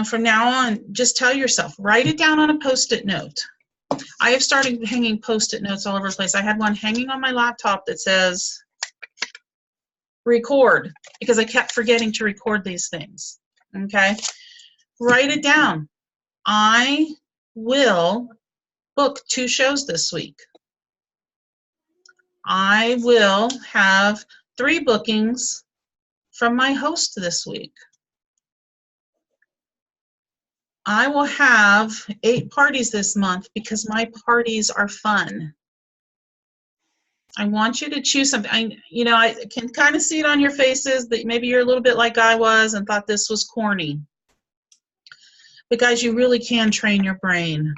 Speaker 1: From now on, just tell yourself, write it down on a Post-it note. I have started hanging Post-it notes all over the place. I had one hanging on my laptop that says record, because I kept forgetting to record these things. Okay? Write it down. I will book 2 shows this week. I will have 3 bookings from my host this week. I will have 8 parties this month because my parties are fun. I want you to choose something. I can kind of see it on your faces that maybe you're a little bit like I was and thought this was corny. But guys, you really can train your brain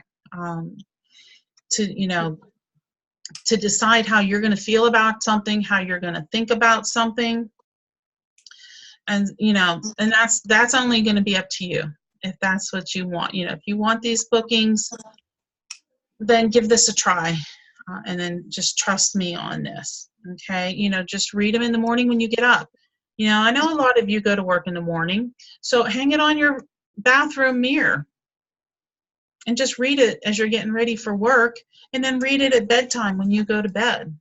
Speaker 1: to decide how you're going to feel about something, how you're going to think about something. And, and that's only going to be up to you if that's what you want. If you want these bookings, then give this a try. And then just trust me on this, okay? Just read them in the morning when you get up. I know a lot of you go to work in the morning, so hang it on your bathroom mirror and just read it as you're getting ready for work, and then read it at bedtime when you go to bed,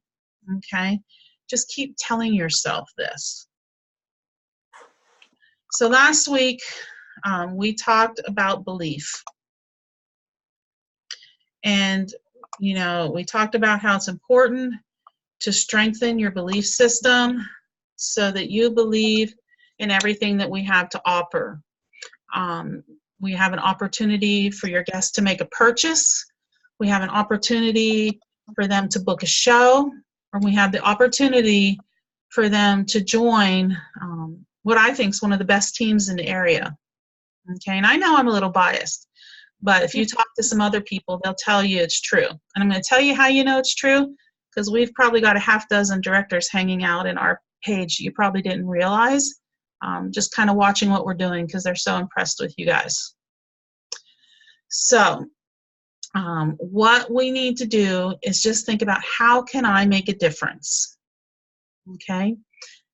Speaker 1: okay? Just keep telling yourself this. So last week, we talked about belief. And we talked about how it's important to strengthen your belief system so that you believe in everything that we have to offer. We have an opportunity for your guests to make a purchase. We have an opportunity for them to book a show, or we have the opportunity for them to join what I think is one of the best teams in the area. Okay, and I know I'm a little biased, but if you talk to some other people, they'll tell you it's true. And I'm going to tell you how you know it's true, because we've probably got a half dozen directors hanging out in our page you probably didn't realize, just kind of watching what we're doing because they're so impressed with you guys. So what we need to do is just think about, how can I make a difference? Okay,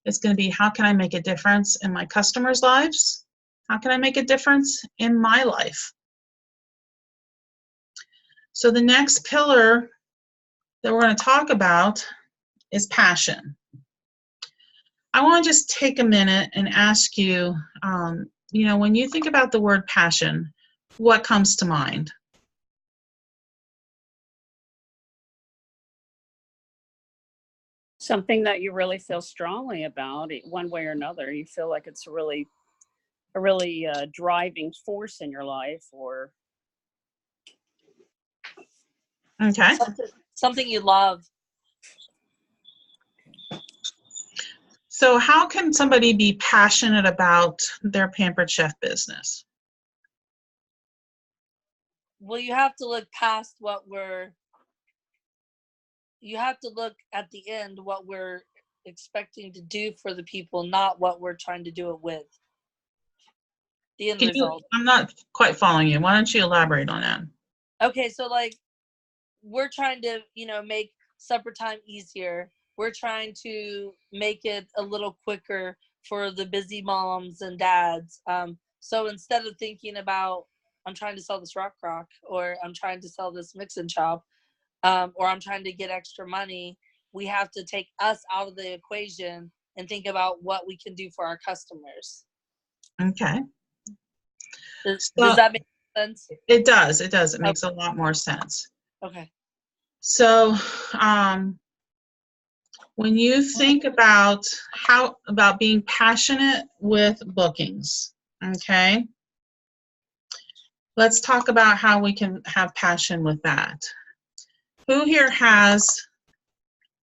Speaker 1: it's going to be, how can I make a difference in my customers' lives? How can I make a difference in my life? So the next pillar that we're going to talk about is passion. I want to just take a minute and ask you, when you think about the word passion, what comes to mind?
Speaker 3: Something that you really feel strongly about, one way or another. You feel like it's a really driving force in your life, or
Speaker 1: Okay.
Speaker 4: Something you love.
Speaker 1: So how can somebody be passionate about their Pampered Chef business?
Speaker 4: Well, you have to look past you have to look at the end what we're expecting to do for the people, not what we're trying to do it with. The end result.
Speaker 1: I'm not quite following you. Why don't you elaborate on that?
Speaker 4: Okay, so we're trying to, make supper time easier. We're trying to make it a little quicker for the busy moms and dads. So instead of thinking about, I'm trying to sell this rock, or I'm trying to sell this mix and chop, or I'm trying to get extra money, we have to take us out of the equation and think about what we can do for our customers.
Speaker 1: Okay.
Speaker 4: Does that make sense?
Speaker 1: It does. It does. It makes a lot more sense.
Speaker 4: Okay.
Speaker 1: So when you think about being passionate with bookings, okay, let's talk about how we can have passion with that. Who here has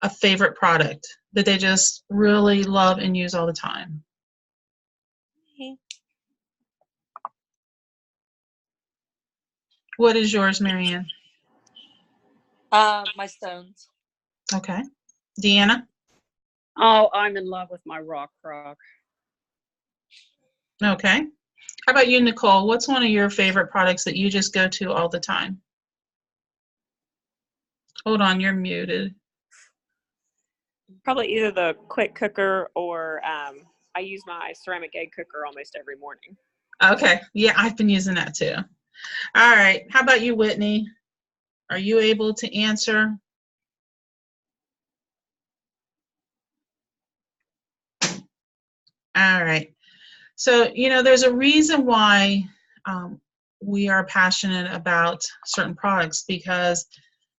Speaker 1: a favorite product that they just really love and use all the time? What is yours, Marianne?
Speaker 4: My stones.
Speaker 1: Okay. Deanna?
Speaker 3: Oh, I'm in love with my rock.
Speaker 1: Okay. How about you, Nicole? What's one of your favorite products that you just go to all the time? Hold on, you're muted.
Speaker 5: Probably either the quick cooker or I use my ceramic egg cooker almost every morning.
Speaker 1: Okay. Yeah, I've been using that too. All right. How about you, Whitney? Are you able to answer? All right. So, there's a reason why we are passionate about certain products, because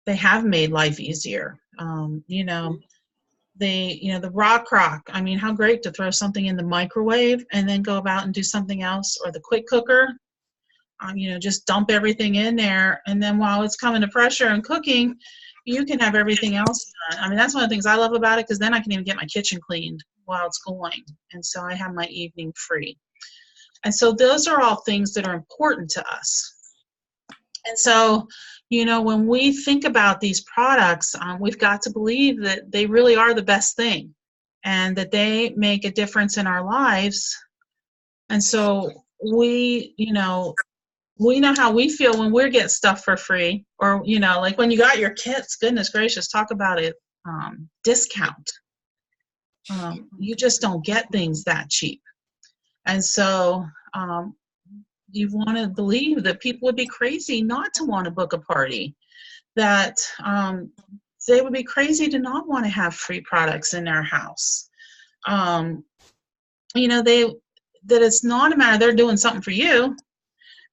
Speaker 1: they have made life easier. The Rock Crock, I mean, how great to throw something in the microwave and then go about and do something else, or the quick cooker. Just dump everything in there, and then while it's coming to pressure and cooking, you can have everything else done. I mean, that's one of the things I love about it, because then I can even get my kitchen cleaned while it's going, and so I have my evening free. And so those are all things that are important to us. And so, when we think about these products, we've got to believe that they really are the best thing, and that they make a difference in our lives. And so we know how we feel when we get stuff for free, or, like when you got your kits, goodness gracious, talk about it, discount. You just don't get things that cheap. And so you want to believe that people would be crazy not to want to book a party, that they would be crazy to not want to have free products in their house. That it's not a matter they're doing something for you,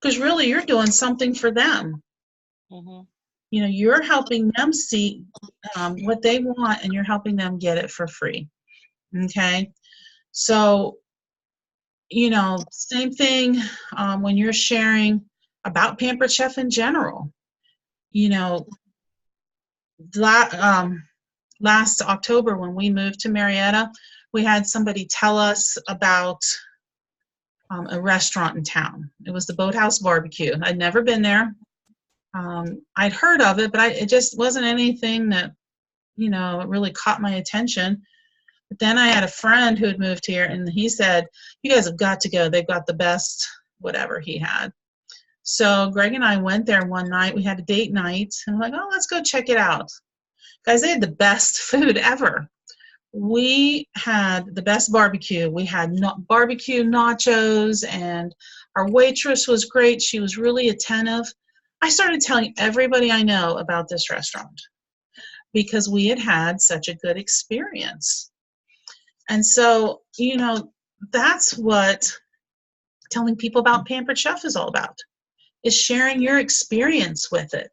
Speaker 1: because really you're doing something for them.
Speaker 6: Mm-hmm.
Speaker 1: You're helping them see what they want, and you're helping them get it for free. Okay? So, same thing when you're sharing about Pampered Chef in general. Last October when we moved to Marietta, we had somebody tell us about a restaurant in town. It was the Boathouse Barbecue. I'd never been there. I'd heard of it, but it just wasn't anything that, really caught my attention. But then I had a friend who had moved here, and he said, you guys have got to go. They've got the best whatever he had. So Greg and I went there one night. We had a date night, and I'm like, oh, let's go check it out. Guys, they had the best food ever. We had the best barbecue. We had barbecue nachos, and our waitress was great. She was really attentive. I started telling everybody I know about this restaurant because we had had such a good experience. And so, that's what telling people about Pampered Chef is all about, is sharing your experience with it.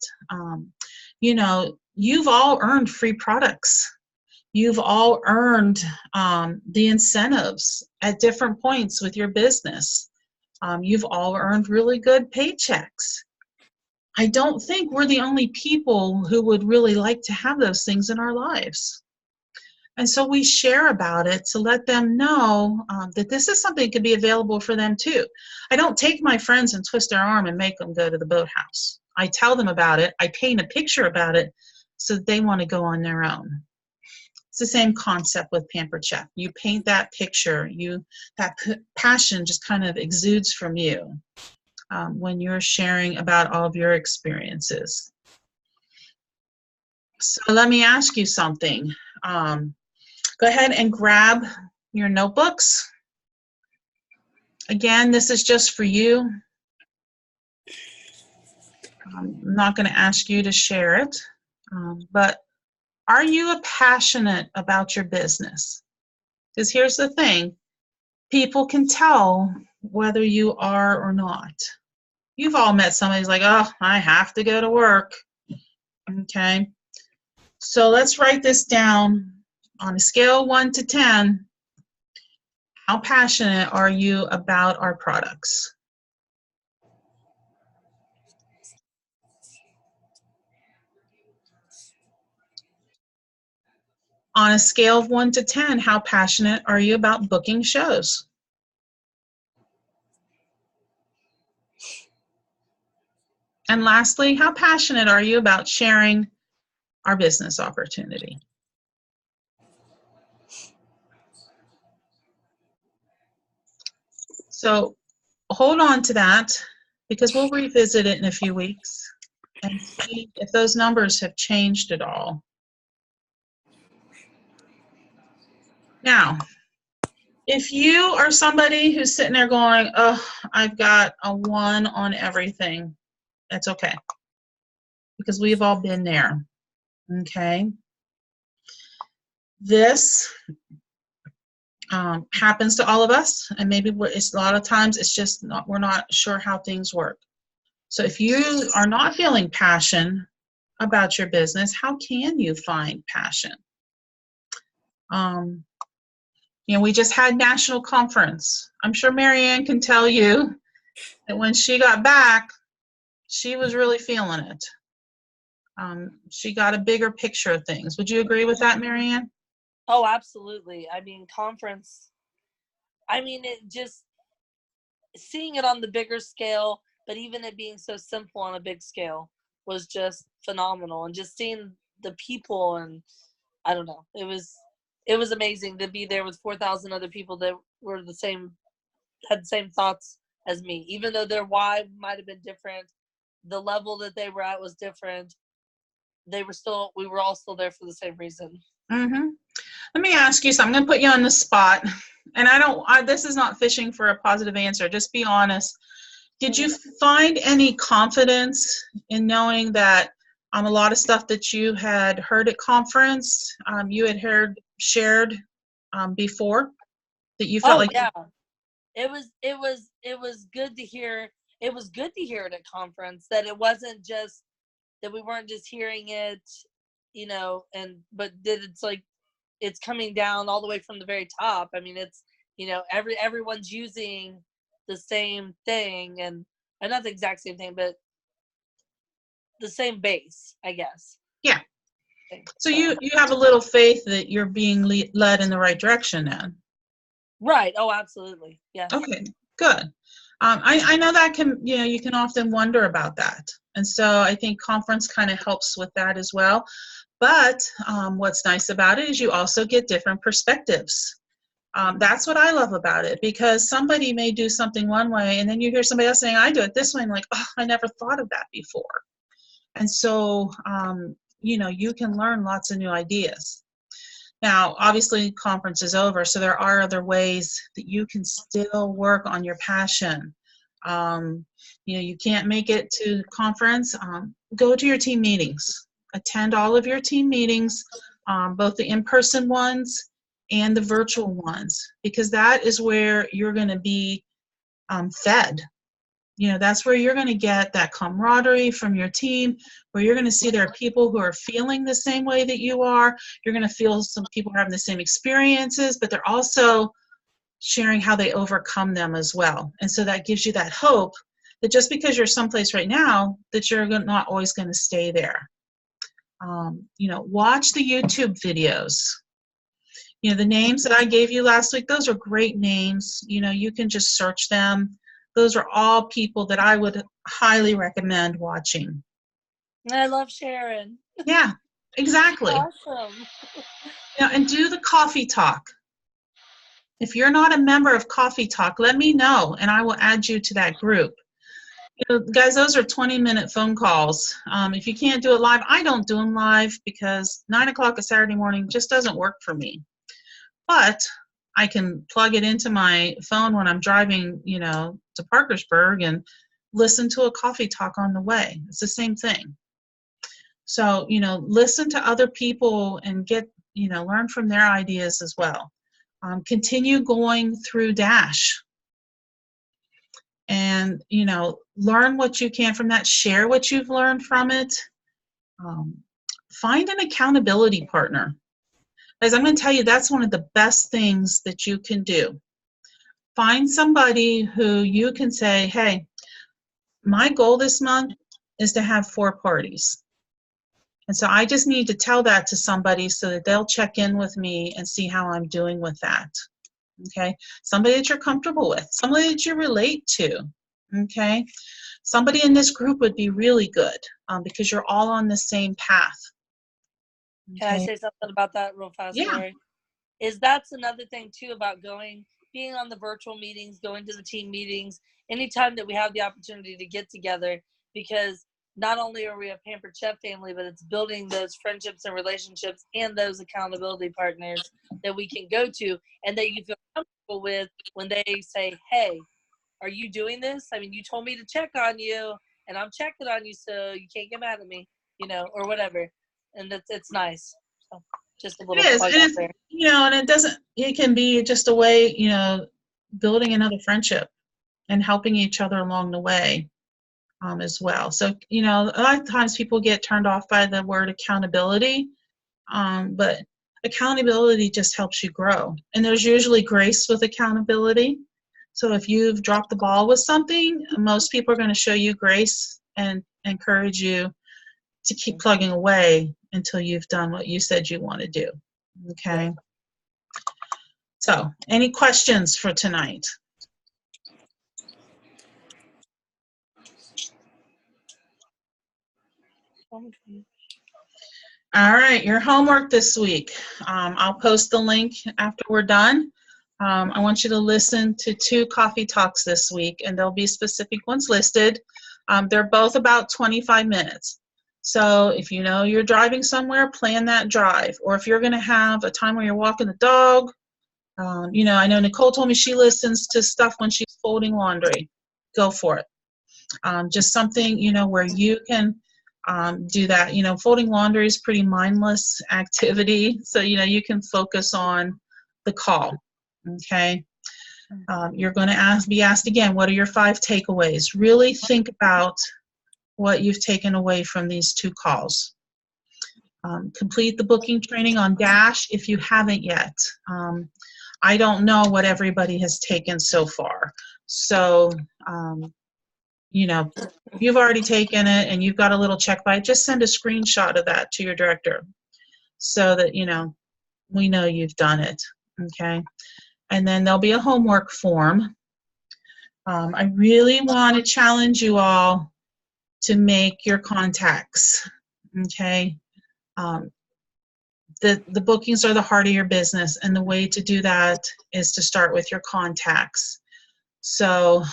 Speaker 1: You've all earned free products. You've all earned the incentives at different points with your business. You've all earned really good paychecks. I don't think we're the only people who would really like to have those things in our lives. And so we share about it to let them know that this is something that could be available for them too. I don't take my friends and twist their arm and make them go to the Boathouse. I tell them about it. I paint a picture about it so that they want to go on their own. It's the same concept with Pampered Chef. You paint that picture. That passion just kind of exudes from you when you're sharing about all of your experiences. So let me ask you something. Go ahead and grab your notebooks. Again, this is just for you. I'm not going to ask you to share it, but are you passionate about your business? Because here's the thing, people can tell whether you are or not. You've all met somebody who's like, oh, I have to go to work. Okay, so let's write this down. On a scale of 1 to 10, how passionate are you about our products? On a scale of 1 to 10, how passionate are you about booking shows? And lastly, how passionate are you about sharing our business opportunity? So hold on to that, because we'll revisit it in a few weeks and see if those numbers have changed at all. Now, if you are somebody who's sitting there going, oh, I've got a 1 on everything, that's okay. because we've all been there. Okay. This happens to all of us, and maybe it's a lot of times it's just not, we're not sure how things work. So if you are not feeling passion about your business, how can you find passion? We just had national conference. I'm sure Marianne can tell you that when she got back, she was really feeling it. She got a bigger picture of things. Would you agree with that, Marianne?
Speaker 4: Oh, absolutely. I mean, conference, it just, seeing it on the bigger scale, but even it being so simple on a big scale was just phenomenal. And just seeing the people, and I don't know, it was amazing to be there with 4,000 other people that were had the same thoughts as me. Even though their why might have been different, the level that they were at was different. We were all still there for the same reason.
Speaker 1: Mm-hmm. Let me ask you something. I'm going to put you on the spot. And this is not fishing for a positive answer. Just be honest. Did you find any confidence in knowing that a lot of stuff that you had heard at conference, you had shared before, that you felt like?
Speaker 4: Yeah. It was good to hear. It was good to hear it at conference, that it wasn't just that we weren't just hearing it, but that it's like it's coming down all the way from the very top. I mean, it's everyone's using the same thing, and not the exact same thing, but the same base, I guess.
Speaker 1: Yeah. So you have a little faith that you're being led in the right direction then.
Speaker 4: Right. Oh, absolutely. Yeah.
Speaker 1: Okay, good. I know that you can often wonder about that. And so I think conference kind of helps with that as well. But what's nice about it is you also get different perspectives. That's what I love about it, because somebody may do something one way, and then you hear somebody else saying, I do it this way, and like, oh, I never thought of that before. And so, you can learn lots of new ideas. Now, obviously, conference is over, so there are other ways that you can still work on your passion. You can't make it to conference. Go to your team meetings. Attend all of your team meetings, both the in-person ones and the virtual ones, because that is where you're going to be fed. That's where you're going to get that camaraderie from your team, where you're going to see there are people who are feeling the same way that you are. You're going to feel some people are having the same experiences, but they're also sharing how they overcome them as well. And so that gives you that hope that just because you're someplace right now, that you're not always going to stay there. Watch the YouTube videos. The names that I gave you last week, those are great names. You can just search them. Those are all people that I would highly recommend watching.
Speaker 4: I love Sharon.
Speaker 1: Yeah, exactly.
Speaker 4: Awesome.
Speaker 1: And do the coffee talk. If you're not a member of Coffee Talk, let me know, and I will add you to that group. Guys, those are 20-minute phone calls. If you can't do it live, I don't do them live because 9 o'clock a Saturday morning just doesn't work for me. But I can plug it into my phone when I'm driving, to Parkersburg and listen to a coffee talk on the way. It's the same thing. So, listen to other people and get, learn from their ideas as well. Continue going through Dash and, learn what you can from that. Share what you've learned from it. Find an accountability partner. As I'm going to tell you, that's one of the best things that you can do. Find somebody who you can say, hey, my goal this month is to have 4 parties. And so I just need to tell that to somebody so that they'll check in with me and see how I'm doing with that. Okay? Somebody that you're comfortable with, somebody that you relate to. Okay? Somebody in this group would be really good because you're all on the same path.
Speaker 4: Can I say something about that real fast,
Speaker 1: Yeah.
Speaker 4: Lori? That's another thing too about being on the virtual meetings, going to the team meetings, anytime that we have the opportunity to get together, because not only are we a Pampered Chef family, but it's building those friendships and relationships and those accountability partners that we can go to and that you feel comfortable with when they say, hey, are you doing this? I mean, you told me to check on you and I'm checking on you, so you can't get mad at me. or whatever. And it's nice. So just a
Speaker 1: It
Speaker 4: little
Speaker 1: is,
Speaker 4: plug
Speaker 1: and
Speaker 4: out
Speaker 1: it's,
Speaker 4: there.
Speaker 1: and it can be just a way, building another friendship and helping each other along the way, as well. So, a lot of times people get turned off by the word accountability, but accountability just helps you grow. And there's usually grace with accountability. So if you've dropped the ball with something, most people are going to show you grace and encourage you to keep plugging away until you've done what you said you want to do. Okay. So, any questions for tonight? All right, your homework this week. I'll post the link after we're done. I want you to listen to 2 coffee talks this week, and there'll be specific ones listed. They're both about 25 minutes. So if you're driving somewhere, plan that drive. Or if you're going to have a time where you're walking the dog, I know Nicole told me she listens to stuff when she's folding laundry. Go for it. Just something, where you can do that. Folding laundry is pretty mindless activity, so you can focus on the call. Okay. You're going to be asked again, what are your 5 takeaways? Really think about what you've taken away from these 2 calls. Complete the booking training on Dash if you haven't yet. I don't know what everybody has taken so far, so if you've already taken it and you've got a little check by it, just send a screenshot of that to your director so that, we know you've done it, okay? And then there'll be a homework form. I really want to challenge you all to make your contacts, okay? The bookings are the heart of your business, and the way to do that is to start with your contacts. So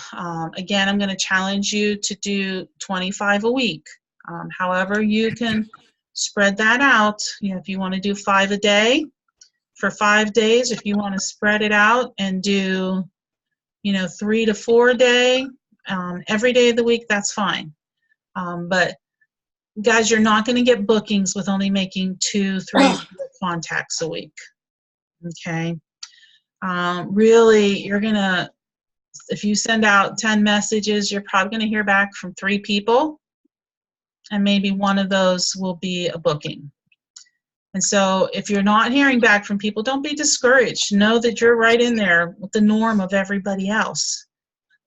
Speaker 1: again, I'm going to challenge you to do 25 a week. However, you can spread that out. If you want to do 5 a day for 5 days, if you want to spread it out and do, 3 to 4 a day, every day of the week, that's fine. But guys, you're not going to get bookings with only making 2, 3, 4 contacts a week. Okay. Really, you're going to, if you send out 10 messages, you're probably going to hear back from 3 people, and maybe one of those will be a booking. And so if you're not hearing back from people, don't be discouraged. Know that you're right in there with the norm of everybody else,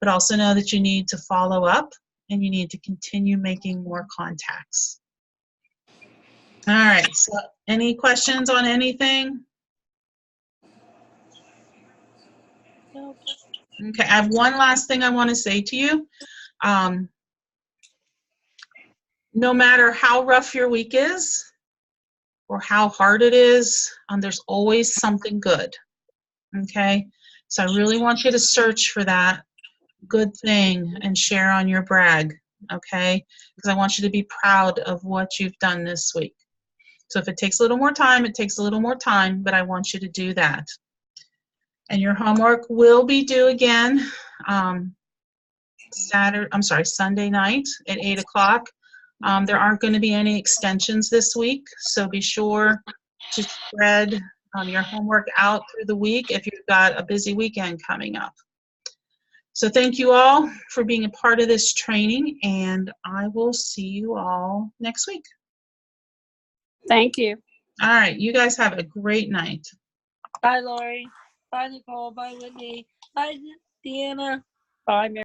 Speaker 1: but also know that you need to follow up and you need to continue making more contacts. All right, so any questions on anything?
Speaker 4: Nope.
Speaker 1: Okay, I have one last thing I want to say to you. No matter how rough your week is or how hard it is, there's always something good, okay? So I really want you to search for that good thing and share on your brag, okay? Because I want you to be proud of what you've done this week. So if it takes a little more time, it takes a little more time, but I want you to do that. And your homework will be due again Sunday night at 8 o'clock. There aren't going to be any extensions this week, so be sure to spread your homework out through the week if you've got a busy weekend coming up. So thank you all for being a part of this training, and I will see you all next week.
Speaker 3: Thank you.
Speaker 1: All right, you guys have a great night.
Speaker 4: Bye, Lori. Bye, Nicole. Bye, Whitney. Bye, Deanna.
Speaker 3: Bye, Mary.